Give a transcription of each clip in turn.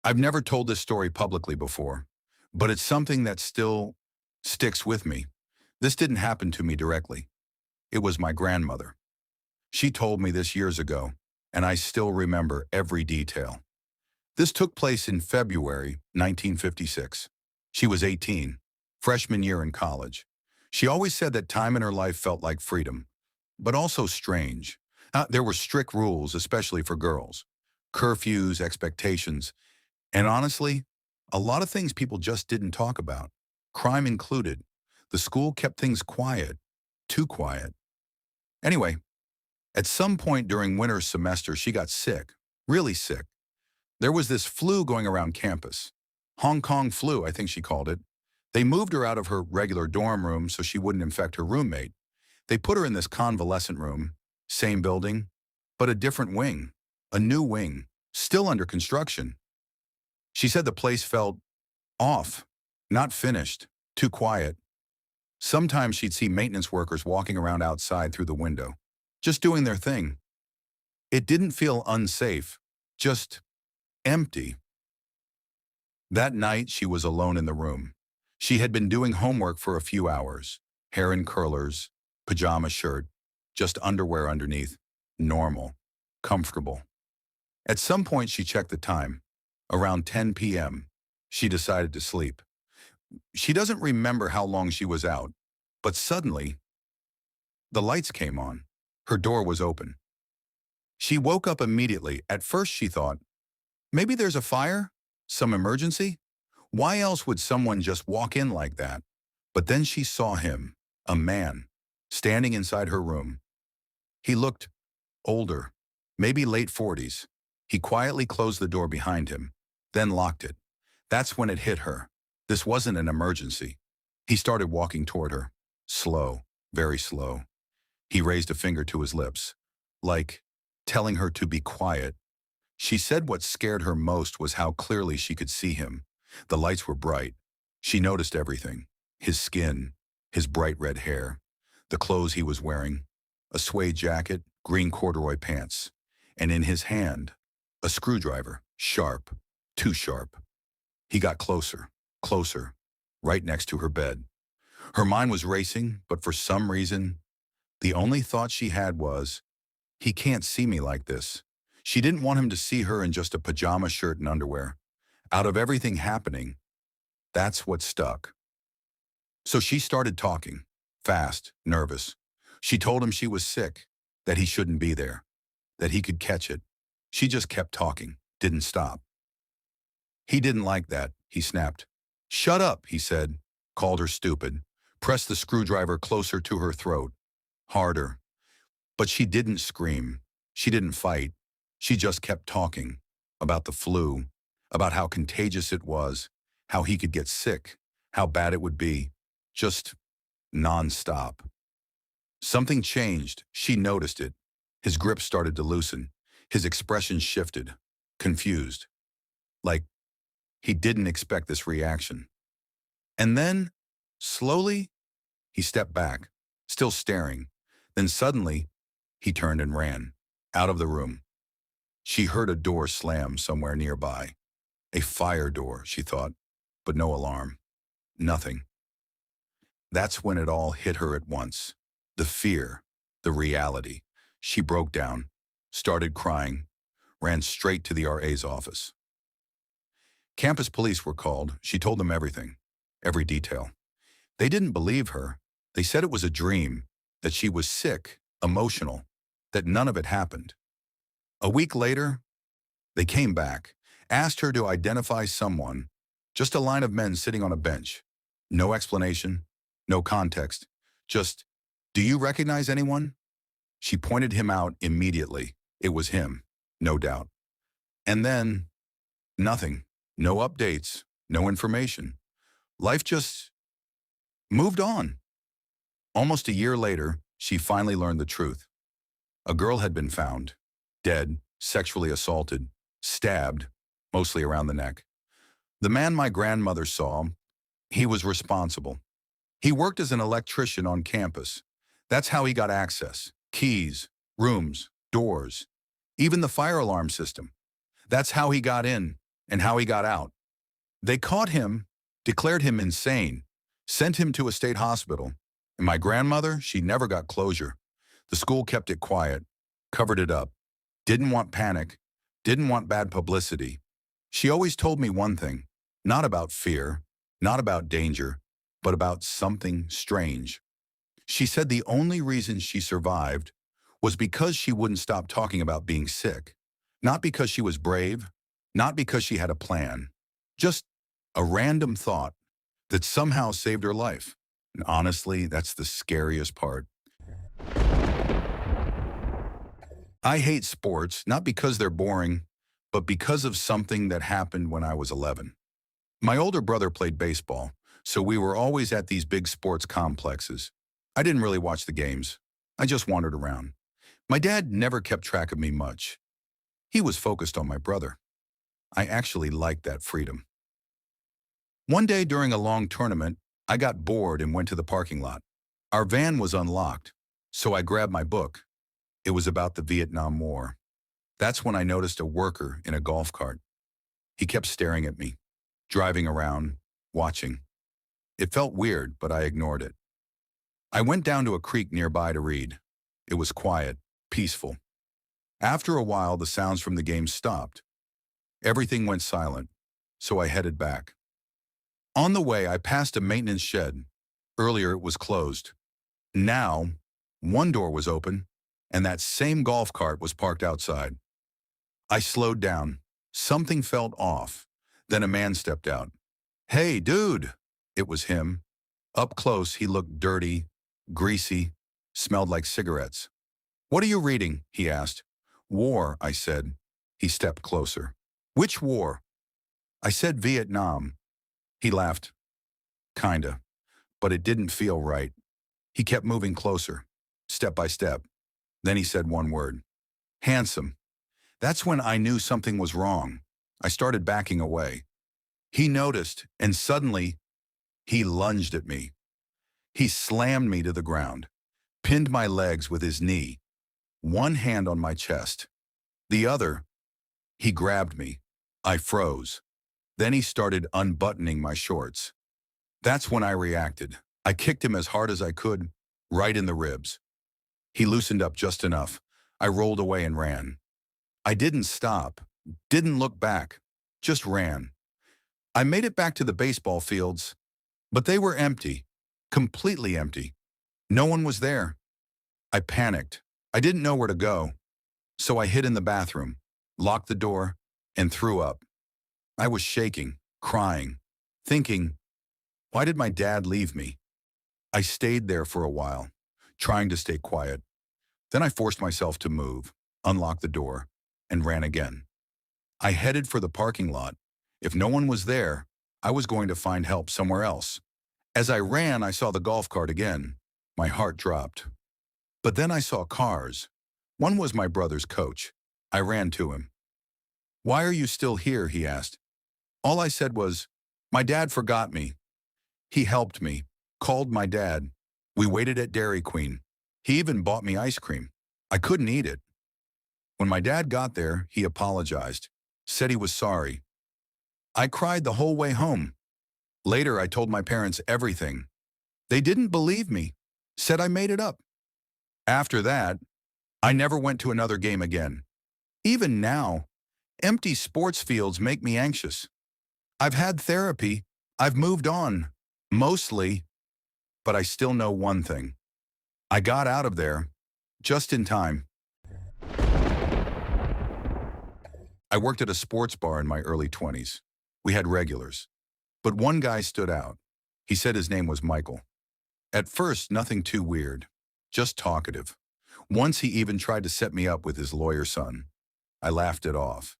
I've never told this story publicly before, but it's something that still sticks with me. This didn't happen to me directly. It was my grandmother. She told me this years ago, and I still remember every detail. This took place in February 1956. She was 18, freshman year in college. She always said that time in her life felt like freedom, but also strange. There were strict rules, especially for girls. Curfews, expectations, and honestly, a lot of things people just didn't talk about, crime included. The school kept things quiet, too quiet. Anyway, at some point during winter semester, she got sick, really sick. There was this flu going around campus. Hong Kong flu, I think she called it. They moved her out of her regular dorm room so she wouldn't infect her roommate. They put her in this convalescent room, same building, but a different wing, a new wing, still under construction. She said the place felt off, not finished, too quiet. Sometimes she'd see maintenance workers walking around outside through the window, just doing their thing. It didn't feel unsafe, just empty. That night, she was alone in the room. She had been doing homework for a few hours, hair in curlers, pajama shirt, just underwear underneath, normal, comfortable. At some point, she checked the time. Around 10 p.m., she decided to sleep. She doesn't remember how long she was out, but suddenly, the lights came on. Her door was open. She woke up immediately. At first, she thought, maybe there's a fire? Some emergency? Why else would someone just walk in like that? But then she saw him, a man, standing inside her room. He looked older, maybe late 40s. He quietly closed the door behind him, then locked it. That's when it hit her. This wasn't an emergency. He started walking toward her, slow, very slow. He raised a finger to his lips, like telling her to be quiet. She said what scared her most was how clearly she could see him. The lights were bright. She noticed everything. His skin, his bright red hair, the clothes he was wearing, a suede jacket, green corduroy pants, and in his hand, a screwdriver, sharp, too sharp. He got closer, closer, right next to her bed. Her mind was racing, but for some reason, the only thought she had was, he can't see me like this. She didn't want him to see her in just a pajama shirt and underwear. Out of everything happening, that's what stuck. So she started talking, fast, nervous. She told him she was sick, that he shouldn't be there, that he could catch it. She just kept talking, didn't stop. He didn't like that, he snapped. Shut up, he said, called her stupid, pressed the screwdriver closer to her throat, harder. But she didn't scream. She didn't fight. She just kept talking about the flu, about how contagious it was, how he could get sick, how bad it would be, just nonstop. Something changed. She noticed it. His grip started to loosen. His expression shifted, confused, like he didn't expect this reaction. And then, slowly, he stepped back, still staring. Then suddenly, he turned and ran, out of the room. She heard a door slam somewhere nearby. A fire door, she thought, but no alarm. Nothing. That's when it all hit her at once. The fear, the reality. She broke down, started crying, ran straight to the RA's office. Campus police were called. She told them everything, every detail. They didn't believe her. They said it was a dream, that she was sick, emotional, that none of it happened. A week later, they came back, asked her to identify someone, just a line of men sitting on a bench. No explanation, no context, just, do you recognize anyone? She pointed him out immediately. It was him, no doubt. And then, nothing, no updates, no information. Life just moved on. Almost a year later, she finally learned the truth. A girl had been found, dead, sexually assaulted, stabbed, mostly around the neck. The man my grandmother saw, he was responsible. He worked as an electrician on campus. That's how he got access, keys, rooms, doors, even the fire alarm system. That's how he got in. and how he got out. They caught him, declared him insane, sent him to a state hospital. And my grandmother, she never got closure. The school kept it quiet, covered it up, didn't want panic, didn't want bad publicity. She always told me one thing, not about fear, not about danger, but about something strange. She said the only reason she survived was because she wouldn't stop talking about being sick. Not because she was brave, not because she had a plan. Just a random thought that somehow saved her life. And honestly, that's the scariest part. I hate sports, not because they're boring, but because of something that happened when I was 11. My older brother played baseball, so we were always at these big sports complexes. I didn't really watch the games. I just wandered around. My dad never kept track of me much. He was focused on my brother. I actually liked that freedom. One day during a long tournament, I got bored and went to the parking lot. Our van was unlocked, so I grabbed my book. It was about the Vietnam War. That's when I noticed a worker in a golf cart. He kept staring at me, driving around, watching. It felt weird, but I ignored it. I went down to a creek nearby to read. It was quiet, peaceful. After a while, the sounds from the game stopped. Everything went silent, so I headed back. On the way, I passed a maintenance shed. Earlier, it was closed. Now, one door was open, and that same golf cart was parked outside. I slowed down. Something felt off. Then a man stepped out. "Hey, dude!" It was him. Up close, he looked dirty, greasy, smelled like cigarettes. "What are you reading?" he asked. "War," I said. He stepped closer. "Which war?" I said Vietnam. He laughed. Kinda. But it didn't feel right. He kept moving closer, step by step. Then he said one word. "Handsome." That's when I knew something was wrong. I started backing away. He noticed, and suddenly, he lunged at me. He slammed me to the ground, pinned my legs with his knee, one hand on my chest. The other, he grabbed me. I froze. Then he started unbuttoning my shorts. That's when I reacted. I kicked him as hard as I could, right in the ribs. He loosened up just enough. I rolled away and ran. I didn't stop, didn't look back, just ran. I made it back to the baseball fields, but they were empty, completely empty. No one was there. I panicked. I didn't know where to go, so I hid in the bathroom, locked the door, and threw up. I was shaking, crying, thinking, why did my dad leave me? I stayed there for a while, trying to stay quiet. Then I forced myself to move, unlocked the door, and ran again. I headed for the parking lot. If no one was there, I was going to find help somewhere else. As I ran, I saw the golf cart again. My heart dropped. But then I saw cars. One was my brother's coach. I ran to him. "Why are you still here?" he asked. All I said was, "My dad forgot me." He helped me, called my dad. We waited at Dairy Queen. He even bought me ice cream. I couldn't eat it. When my dad got there, he apologized, said he was sorry. I cried the whole way home. Later, I told my parents everything. They didn't believe me, said I made it up. After that, I never went to another game again. Even now, empty sports fields make me anxious. I've had therapy. I've moved on, mostly, but I still know one thing. I got out of there just in time. I worked at a sports bar in my early 20s. We had regulars, but one guy stood out. He said his name was Michael. At first, nothing too weird, just talkative. Once he even tried to set me up with his lawyer son. I laughed it off.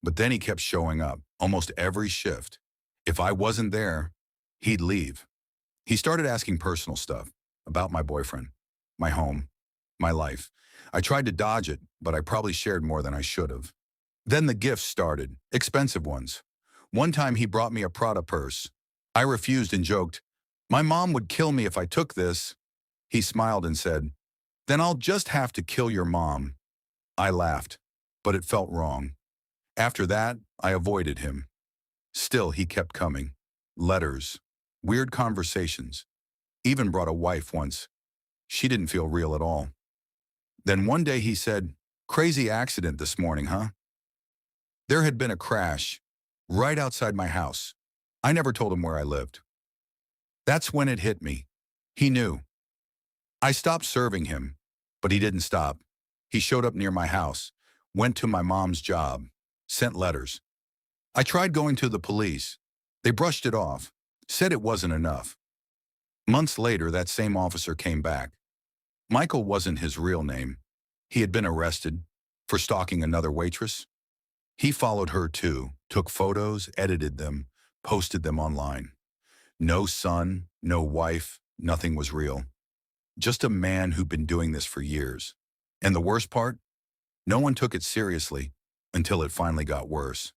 But then he kept showing up, almost every shift. If I wasn't there, he'd leave. He started asking personal stuff about my boyfriend, my home, my life. I tried to dodge it, but I probably shared more than I should have. Then the gifts started, expensive ones. One time he brought me a Prada purse. I refused and joked, "My mom would kill me if I took this." He smiled and said, "Then I'll just have to kill your mom." I laughed, but it felt wrong. After that, I avoided him. Still, he kept coming. Letters, weird conversations, even brought a wife once. She didn't feel real at all. Then one day he said, "Crazy accident this morning, huh?" There had been a crash right outside my house. I never told him where I lived. That's when it hit me. He knew. I stopped serving him, but he didn't stop. He showed up near my house, went to my mom's job, sent letters. I tried going to the police. They brushed it off, said it wasn't enough. Months later, that same officer came back. Michael wasn't his real name. He had been arrested for stalking another waitress. He followed her too, took photos, edited them, posted them online. No son, no wife, nothing was real. Just a man who'd been doing this for years. And the worst part? No one took it seriously until it finally got worse.